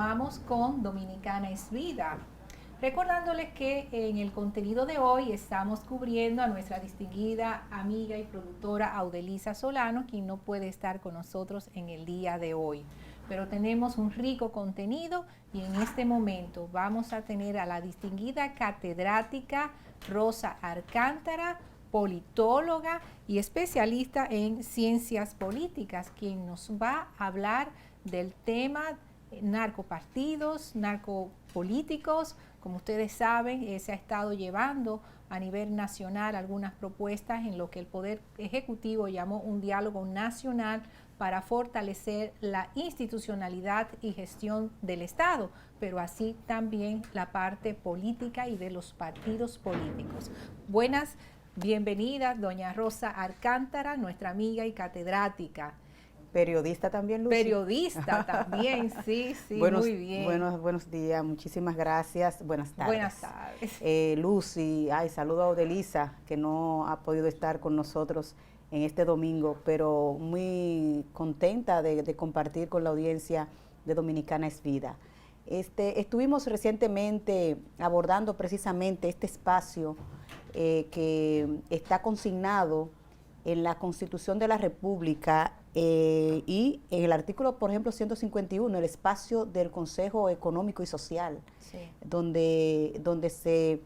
continuamos con Dominicana es Vida. Recordándoles que en el contenido de hoy estamos cubriendo a nuestra distinguida amiga y productora Audelisa Solano, quien no puede estar con nosotros en el día de hoy. Pero tenemos un rico contenido y en este momento vamos a tener a la distinguida catedrática Rosa Alcántara, politóloga y especialista en ciencias políticas, quien nos va a hablar del tema narcopartidos, narcopolíticos. Como ustedes saben, se ha estado llevando a nivel nacional algunas propuestas en lo que el Poder Ejecutivo llamó un diálogo nacional para fortalecer la institucionalidad y gestión del Estado, pero así también la parte política y de los partidos políticos. Bienvenida, doña Rosa Alcántara, nuestra amiga y catedrática. Periodista también, Lucy. Periodista también, sí, muy bien. Buenos días, muchísimas gracias. Buenas tardes. Buenas tardes. Lucy, saludo a Audelisa, que no ha podido estar con nosotros en este domingo, pero muy contenta de compartir con la audiencia de Dominicana es Vida. Estuvimos recientemente abordando precisamente este espacio que está consignado en la Constitución de la República y en el artículo, por ejemplo, 151, el espacio del Consejo Económico y Social, sí, donde se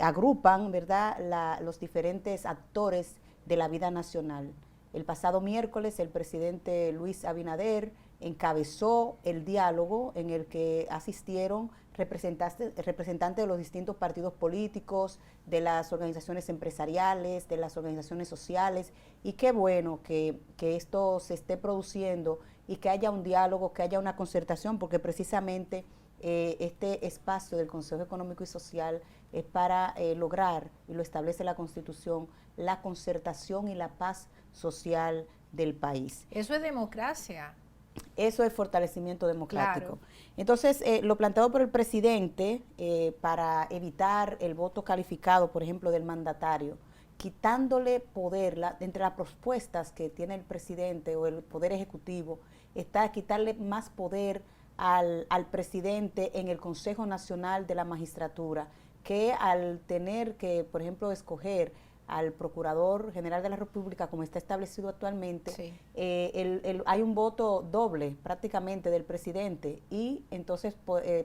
agrupan, ¿verdad?, los diferentes actores de la vida nacional. El pasado miércoles el presidente Luis Abinader encabezó el diálogo en el que asistieron representantes de los distintos partidos políticos, de las organizaciones empresariales, de las organizaciones sociales, y qué bueno que esto se esté produciendo y que haya un diálogo, que haya una concertación, porque precisamente este espacio del Consejo Económico y Social es para lograr, y lo establece la Constitución, la concertación y la paz social del país. Eso es democracia. Eso es fortalecimiento democrático. Claro. Entonces, lo planteado por el presidente para evitar el voto calificado, por ejemplo, del mandatario, quitándole poder, entre las propuestas que tiene el presidente o el Poder Ejecutivo, está quitarle más poder al presidente en el Consejo Nacional de la Magistratura, que al tener que, por ejemplo, escoger al Procurador General de la República, como está establecido actualmente, sí, hay un voto doble prácticamente del presidente y entonces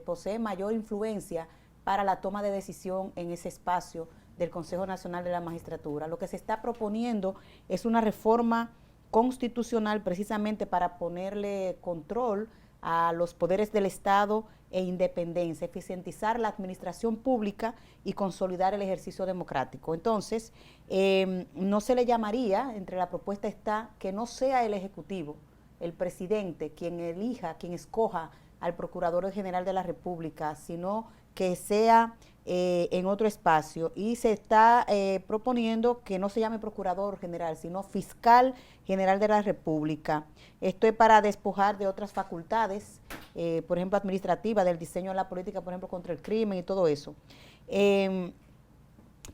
posee mayor influencia para la toma de decisión en ese espacio del Consejo Nacional de la Magistratura. Lo que se está proponiendo es una reforma constitucional precisamente para ponerle control a los poderes del Estado e independencia, eficientizar la administración pública y consolidar el ejercicio democrático. Entonces, no se le llamaría, entre la propuesta está, que no sea el Ejecutivo, el presidente, quien elija, quien escoja al Procurador General de la República, sino que sea en otro espacio, y se está proponiendo que no se llame Procurador General, sino Fiscal General de la República. Esto es para despojar de otras facultades, por ejemplo, administrativas, del diseño de la política, por ejemplo, contra el crimen y todo eso.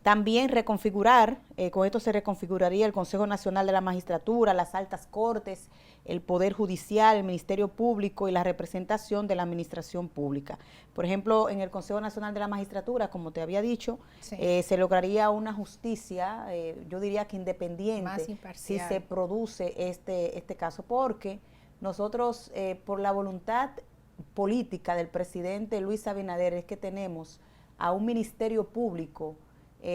También reconfigurar, con esto se reconfiguraría el Consejo Nacional de la Magistratura, las altas cortes, el Poder Judicial, el Ministerio Público y la representación de la administración pública. Por ejemplo, en el Consejo Nacional de la Magistratura, como te había dicho, sí, se lograría una justicia, yo diría que independiente, más imparcial, si se produce este caso, porque nosotros, por la voluntad política del presidente Luis Abinader, es que tenemos a un Ministerio Público,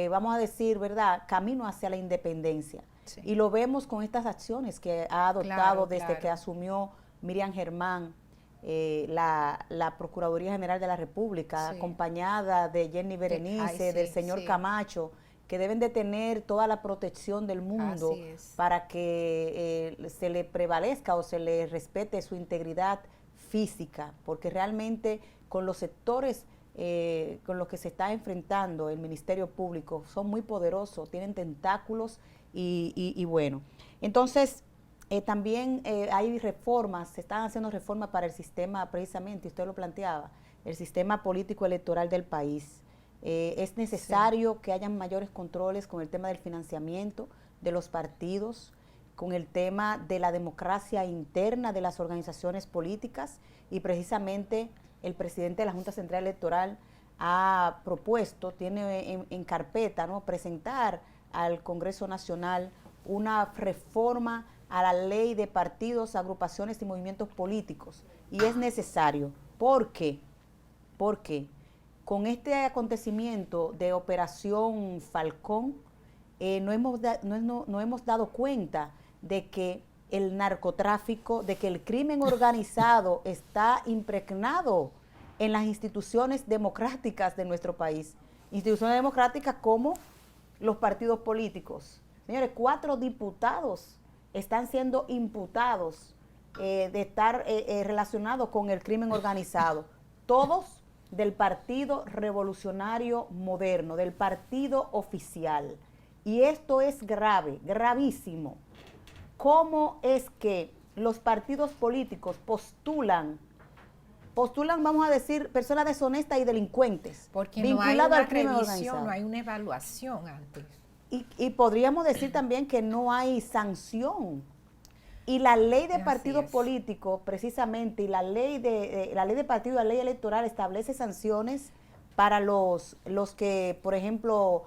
vamos a decir, ¿verdad?, camino hacia la independencia. Sí. Y lo vemos con estas acciones que ha adoptado desde que asumió Miriam Germán la Procuraduría General de la República, sí, acompañada de Jenny Berenice, del señor Camacho, que deben de tener toda la protección del mundo para que se le prevalezca o se le respete su integridad física, porque realmente con los sectores con los que se está enfrentando el Ministerio Público son muy poderosos, tienen tentáculos y bueno. Entonces, también hay reformas, se están haciendo reformas para el sistema, precisamente, usted lo planteaba, el sistema político electoral del país. Es necesario, sí, que hayan mayores controles con el tema del financiamiento de los partidos, con el tema de la democracia interna de las organizaciones políticas y precisamente el presidente de la Junta Central Electoral ha propuesto, tiene en carpeta, ¿no?, presentar al Congreso Nacional una reforma a la ley de partidos, agrupaciones y movimientos políticos. Y es necesario. ¿Por qué? Porque con este acontecimiento de Operación Falcón, no hemos dado cuenta de que el narcotráfico, de que el crimen organizado está impregnado en las instituciones democráticas de nuestro país. Instituciones democráticas como los partidos políticos. Señores, 4 diputados están siendo imputados de estar relacionados con el crimen organizado. Todos del Partido Revolucionario Moderno, del partido oficial. Y esto es grave, gravísimo. ¿Cómo es que los partidos políticos postulan, vamos a decir, personas deshonestas y delincuentes? Porque vinculadas no al crimen organizado. No hay una evaluación antes. Y podríamos decir también que no hay sanción. Y la ley de partidos políticos, precisamente, y la ley de partidos, la ley electoral establece sanciones para los que, por ejemplo,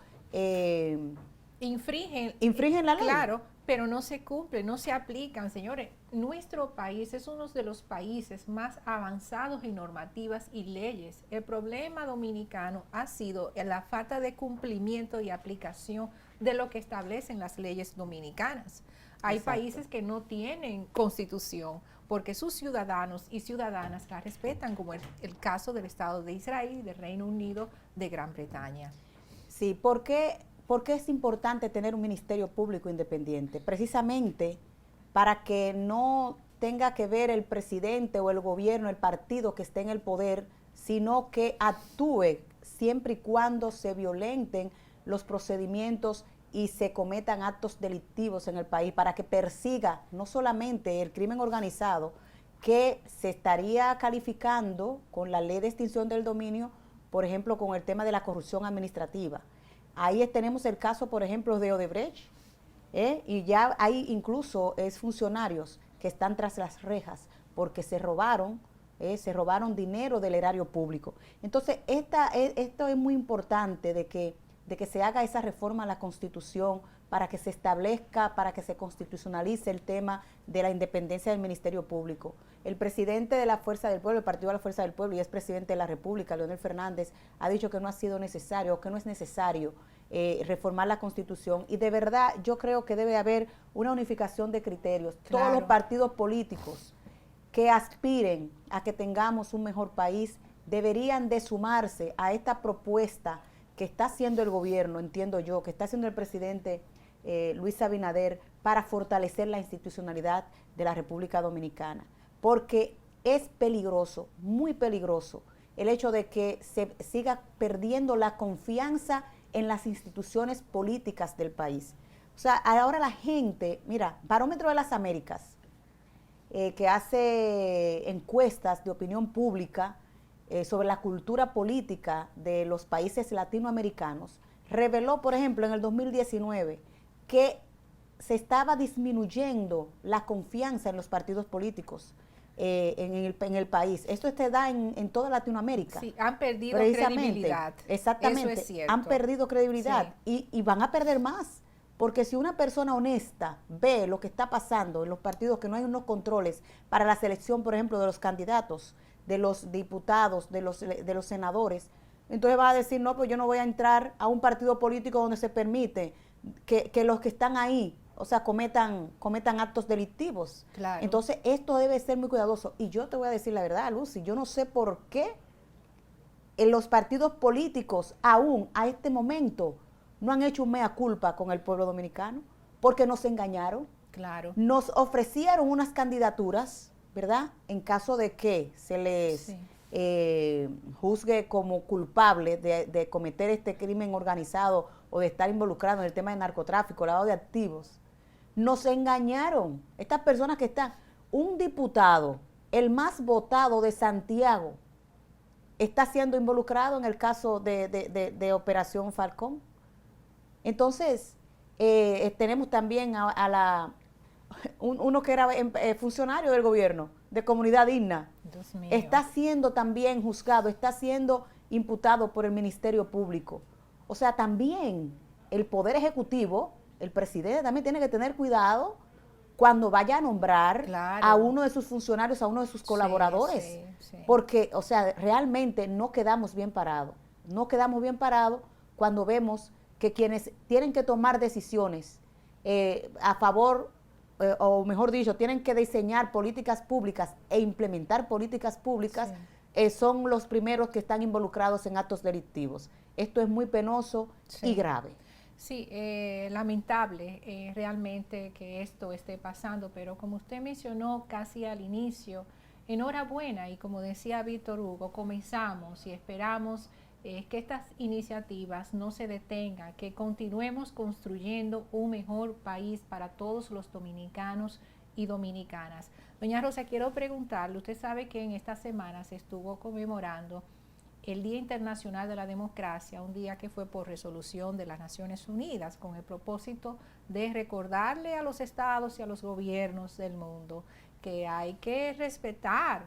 infringen la ley. Claro, pero no se cumplen, no se aplican, señores. Nuestro país es uno de los países más avanzados en normativas y leyes. El problema dominicano ha sido la falta de cumplimiento y aplicación de lo que establecen las leyes dominicanas. Hay países que no tienen constitución porque sus ciudadanos y ciudadanas la respetan, como el caso del Estado de Israel y del Reino Unido de Gran Bretaña. Sí, ¿por qué es importante tener un ministerio público independiente? Precisamente para que no tenga que ver el presidente o el gobierno, el partido que esté en el poder, sino que actúe siempre y cuando se violenten los procedimientos y se cometan actos delictivos en el país, para que persiga no solamente el crimen organizado, que se estaría calificando con la ley de extinción del dominio, por ejemplo, con el tema de la corrupción administrativa. Ahí tenemos el caso, por ejemplo, de Odebrecht, y ya hay incluso funcionarios que están tras las rejas porque se robaron dinero del erario público. Entonces, esto es muy importante de que se haga esa reforma a la Constitución para que se establezca, para que se constitucionalice el tema de la independencia del Ministerio Público. El presidente de la Fuerza del Pueblo, el Partido de la Fuerza del Pueblo, y es presidente de la República, Leonel Fernández, ha dicho que no ha sido necesario, o que no es necesario reformar la Constitución. Y de verdad yo creo que debe haber una unificación de criterios. Claro. Todos los partidos políticos que aspiren a que tengamos un mejor país deberían de sumarse a esta propuesta que está haciendo el gobierno, entiendo yo, que está haciendo el presidente Luis Abinader para fortalecer la institucionalidad de la República Dominicana. Porque es peligroso, muy peligroso, el hecho de que se siga perdiendo la confianza en las instituciones políticas del país. O sea, ahora la gente, mira, Barómetro de las Américas, que hace encuestas de opinión pública, sobre la cultura política de los países latinoamericanos, reveló, por ejemplo, en el 2019, que se estaba disminuyendo la confianza en los partidos políticos en el país. Esto se da en toda Latinoamérica. Sí, han perdido credibilidad. Exactamente, eso es cierto. Han perdido credibilidad, sí. y van a perder más. Porque si una persona honesta ve lo que está pasando en los partidos, que no hay unos controles para la selección, por ejemplo, de los candidatos, de los diputados, de los senadores, entonces va a decir, no, pues yo no voy a entrar a un partido político donde se permite que los que están ahí, o sea, cometan actos delictivos. Claro. Entonces, esto debe ser muy cuidadoso. Y yo te voy a decir la verdad, Lucy, yo no sé por qué en los partidos políticos aún a este momento no han hecho un mea culpa con el pueblo dominicano, porque nos engañaron. Claro. Nos ofrecieron unas candidaturas, ¿verdad? En caso de que se les juzgue como culpable de cometer este crimen organizado o de estar involucrado en el tema de narcotráfico, lavado de activos. Nos engañaron. Estas personas que están, un diputado, el más votado de Santiago, está siendo involucrado en el caso de Operación Falcón. Entonces, tenemos también a uno que era funcionario del gobierno, de Comunidad Digna, Dios mío. está siendo también juzgado, está siendo imputado por el Ministerio Público. O sea, también el Poder Ejecutivo, el presidente también tiene que tener cuidado cuando vaya a nombrar Claro. a uno de sus funcionarios, a uno de sus colaboradores. Sí. Porque, o sea, realmente no quedamos bien parados. No quedamos bien parados cuando vemos que quienes tienen que tomar decisiones a favor, o mejor dicho, tienen que diseñar políticas públicas e implementar políticas públicas, son los primeros que están involucrados en actos delictivos. Esto es muy penoso y grave. Sí, lamentable realmente que esto esté pasando, pero como usted mencionó casi al inicio, enhorabuena, y como decía Víctor Hugo, comenzamos y esperamos que estas iniciativas no se detengan, que continuemos construyendo un mejor país para todos los dominicanos y dominicanas. Doña Rosa, quiero preguntarle, usted sabe que en esta semana se estuvo conmemorando el Día Internacional de la Democracia, un día que fue por resolución de las Naciones Unidas, con el propósito de recordarle a los estados y a los gobiernos del mundo que hay que respetar,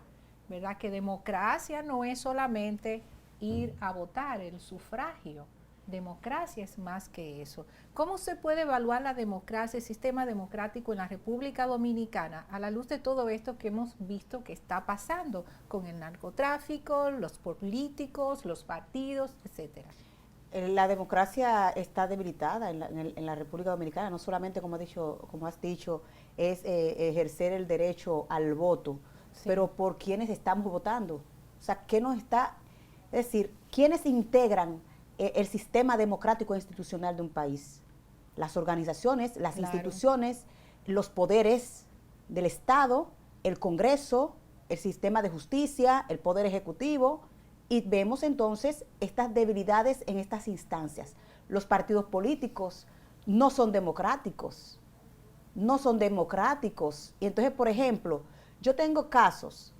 ¿verdad? Que democracia no es solamente ir a votar, el sufragio. Democracia es más que eso. ¿Cómo se puede evaluar la democracia, el sistema democrático en la República Dominicana a la luz de todo esto que hemos visto que está pasando con el narcotráfico, los políticos, los partidos, etcétera? La democracia está debilitada en la República Dominicana, no solamente, como has dicho, es ejercer el derecho al voto, pero por quienes estamos votando. O sea, ¿qué nos está? Es decir, ¿quiénes integran el sistema democrático e institucional de un país? Las organizaciones, las instituciones, los poderes del Estado, el Congreso, el sistema de justicia, el Poder Ejecutivo, y vemos entonces estas debilidades en estas instancias. Los partidos políticos no son democráticos, y entonces, por ejemplo, yo tengo casos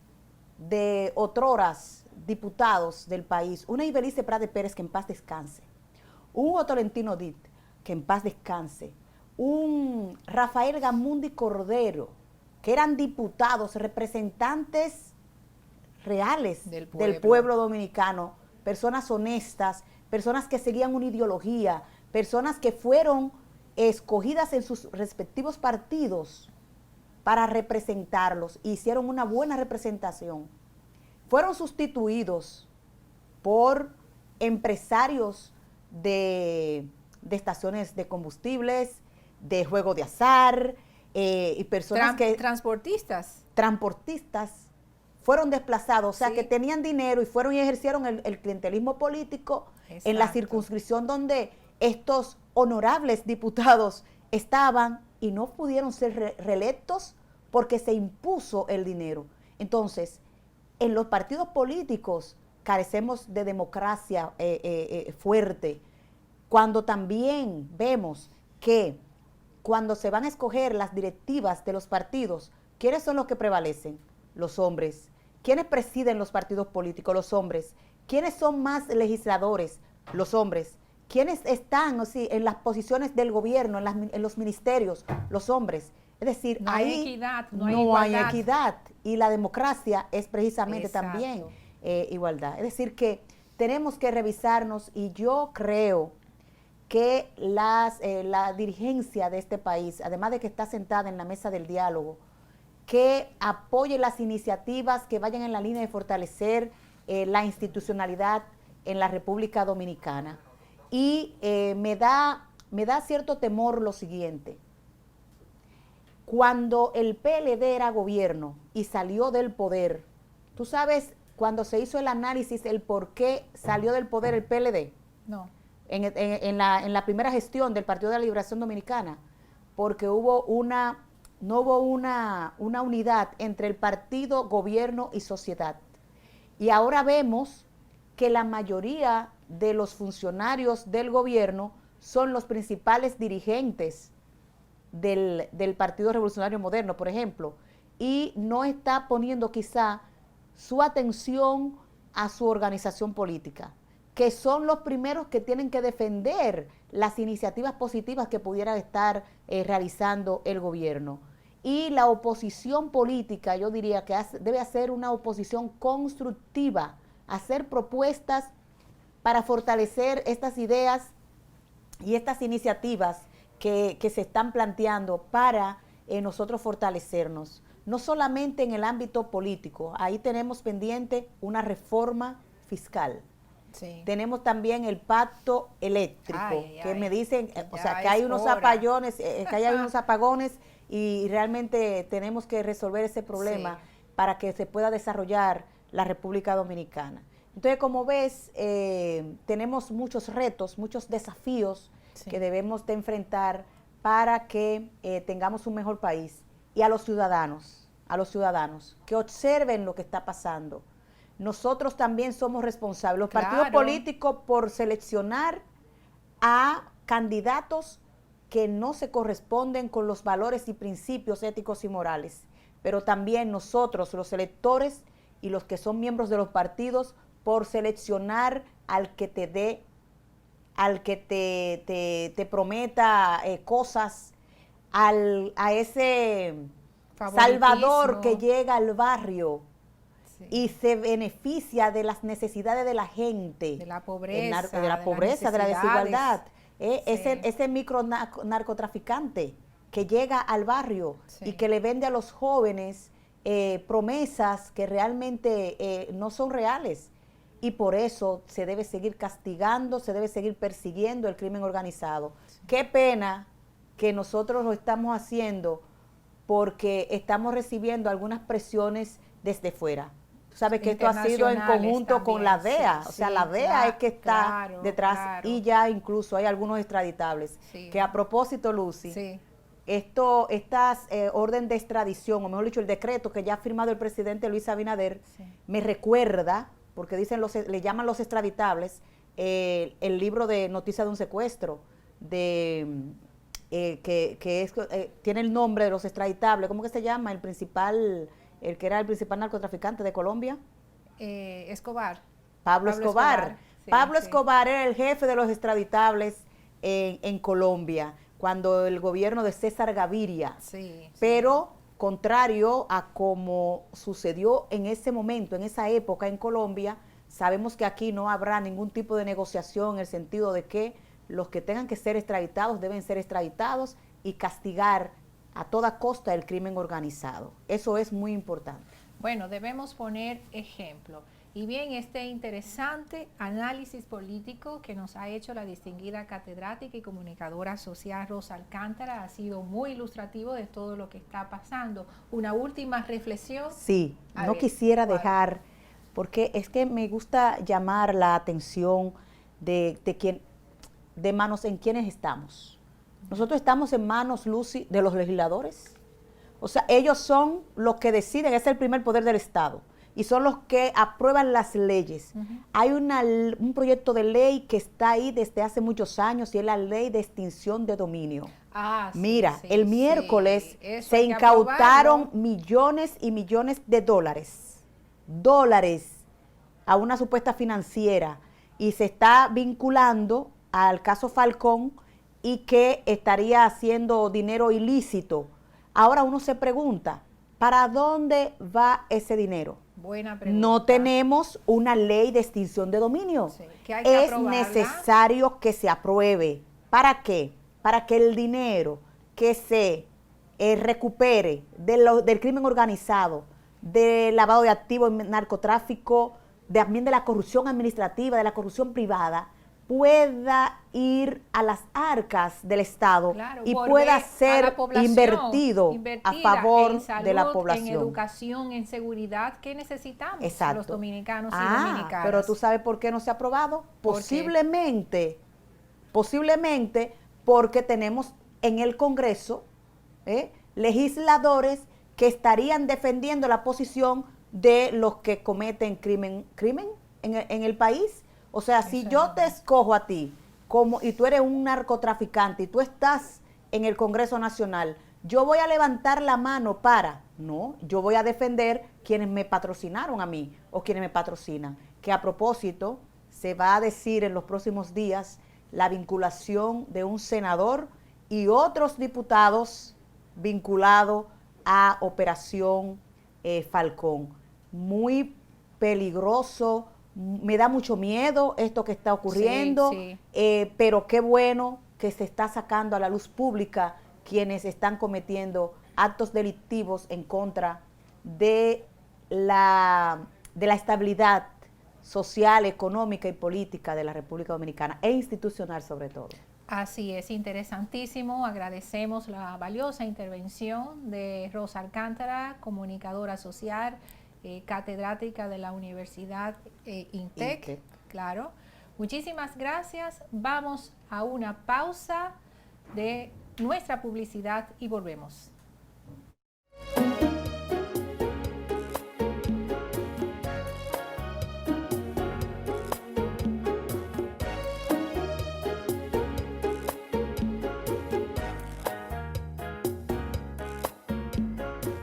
de otroras diputados del país, una Ibelice Prade Pérez, que en paz descanse, un Tolentino Dit, que en paz descanse, un Rafael Gamundi Cordero, que eran diputados, representantes reales del pueblo dominicano, personas honestas, personas que seguían una ideología, personas que fueron escogidas en sus respectivos partidos para representarlos, hicieron una buena representación. Fueron sustituidos por empresarios de estaciones de combustibles, de juego de azar, y personas transportistas fueron desplazados, o sea, que tenían dinero y fueron y ejercieron el clientelismo político. Exacto. En la circunscripción donde estos honorables diputados estaban y no pudieron ser reelectos porque se impuso el dinero. Entonces, en los partidos políticos carecemos de democracia fuerte, cuando también vemos que cuando se van a escoger las directivas de los partidos, ¿quiénes son los que prevalecen? Los hombres. ¿Quiénes presiden los partidos políticos? Los hombres. ¿Quiénes son más legisladores? Los hombres. ¿Quiénes están en las posiciones del gobierno, en los ministerios? Los hombres. Es decir, no ahí hay equidad, no hay equidad. Y la democracia es precisamente Exacto. también igualdad. Es decir, que tenemos que revisarnos, y yo creo que la dirigencia de este país, además de que está sentada en la mesa del diálogo, que apoye las iniciativas que vayan en la línea de fortalecer la institucionalidad en la República Dominicana. Y me da cierto temor lo siguiente. Cuando el PLD era gobierno y salió del poder, ¿tú sabes cuando se hizo el análisis el por qué salió del poder el PLD? No. En la primera gestión del Partido de la Liberación Dominicana, porque no hubo una unidad entre el partido, gobierno y sociedad. Y ahora vemos que la mayoría de los funcionarios del gobierno son los principales dirigentes del Partido Revolucionario Moderno, por ejemplo, y no está poniendo quizá su atención a su organización política, que son los primeros que tienen que defender las iniciativas positivas que pudiera estar realizando el gobierno. y la oposición política, yo diría que debe hacer una oposición constructiva, hacer propuestas para fortalecer estas ideas y estas iniciativas que se están planteando para nosotros fortalecernos, no solamente en el ámbito político. Ahí tenemos pendiente una reforma fiscal. Sí. Tenemos también el pacto eléctrico, que me dicen, o sea, que hay unos apagones, que hay unos apagones y realmente tenemos que resolver ese problema para que se pueda desarrollar la República Dominicana. Entonces, como ves, tenemos muchos retos, muchos desafíos que debemos de enfrentar para que tengamos un mejor país. Y a los ciudadanos que observen lo que está pasando. Nosotros también somos responsables, los partidos políticos, por seleccionar a candidatos que no se corresponden con los valores y principios éticos y morales. Pero también nosotros, los electores y los que son miembros de los partidos, por seleccionar al que te dé, al que te prometa cosas, a ese salvador que llega al barrio y se beneficia de las necesidades de la gente, de la pobreza, de la desigualdad. Ese micro narcotraficante que llega al barrio y que le vende a los jóvenes promesas que realmente no son reales. Y por eso se debe seguir castigando, se debe seguir persiguiendo el crimen organizado. Qué pena que nosotros lo estamos haciendo porque estamos recibiendo algunas presiones desde fuera. Tú sabes que esto ha sido en conjunto también, con la DEA, o sea, la DEA es que está detrás y ya incluso hay algunos extraditables. Que a propósito, Lucy, estas orden de extradición, o mejor dicho, el decreto que ya ha firmado el presidente Luis Abinader, me recuerda, porque dicen le llaman los extraditables, el libro de Noticias de un secuestro, tiene el nombre de los extraditables. ¿Cómo que se llama? El que era el principal narcotraficante de Colombia. Escobar. Pablo Escobar. Pablo Escobar era el jefe de los extraditables en Colombia, cuando el gobierno de César Gaviria. Pero contrario a como sucedió en ese momento, en esa época en Colombia, sabemos que aquí no habrá ningún tipo de negociación en el sentido de que los que tengan que ser extraditados deben ser extraditados y castigar a toda costa el crimen organizado. Eso es muy importante. Bueno, debemos poner ejemplo. Y bien, este interesante análisis político que nos ha hecho la distinguida catedrática y comunicadora social Rosa Alcántara ha sido muy ilustrativo de todo lo que está pasando. Una última reflexión. Sí, no quisiera dejar, porque es que me gusta llamar la atención de manos en quienes estamos. Nosotros estamos en manos, Lucy, de los legisladores. O sea, ellos son los que deciden, es el primer poder del Estado. Y son los que aprueban las leyes. Hay un proyecto de ley que está ahí desde hace muchos años y es la ley de extinción de dominio. Mira, el miércoles se incautaron millones y millones de dólares a una supuesta financiera y se está vinculando al caso Falcón y que estaría haciendo dinero ilícito. Ahora uno se pregunta, ¿para dónde va ese dinero? Buena pregunta. No tenemos una ley de extinción de dominio. Que hay que es necesario que se apruebe. ¿Para qué? Para que el dinero que se recupere del crimen organizado, del lavado de activos, narcotráfico, también de la corrupción administrativa, de la corrupción privada, pueda ir a las arcas del Estado y pueda ser invertido a favor en salud, de la población. En educación, en seguridad, ¿qué necesitamos los dominicanos y dominicanas? Pero tú sabes por qué no se ha aprobado. Posiblemente porque tenemos en el Congreso legisladores que estarían defendiendo la posición de los que cometen crimen en el país. O sea, si yo te escojo a ti y tú eres un narcotraficante y tú estás en el Congreso Nacional, yo voy a levantar la mano yo voy a defender quienes me patrocinaron a mí o quienes me patrocinan. Que a propósito, se va a decir en los próximos días la vinculación de un senador y otros diputados vinculados a Operación Falcón. Muy peligroso, me da mucho miedo esto que está ocurriendo, Sí, sí. pero qué bueno que se está sacando a la luz pública quienes están cometiendo actos delictivos en contra de la estabilidad social, económica y política de la República Dominicana e institucional sobre todo. Así es, interesantísimo. Agradecemos la valiosa intervención de Rosa Alcántara, comunicadora social, catedrática de la Universidad INTEC, INTEC. claro. Muchísimas gracias. Vamos a una pausa de nuestra publicidad y volvemos.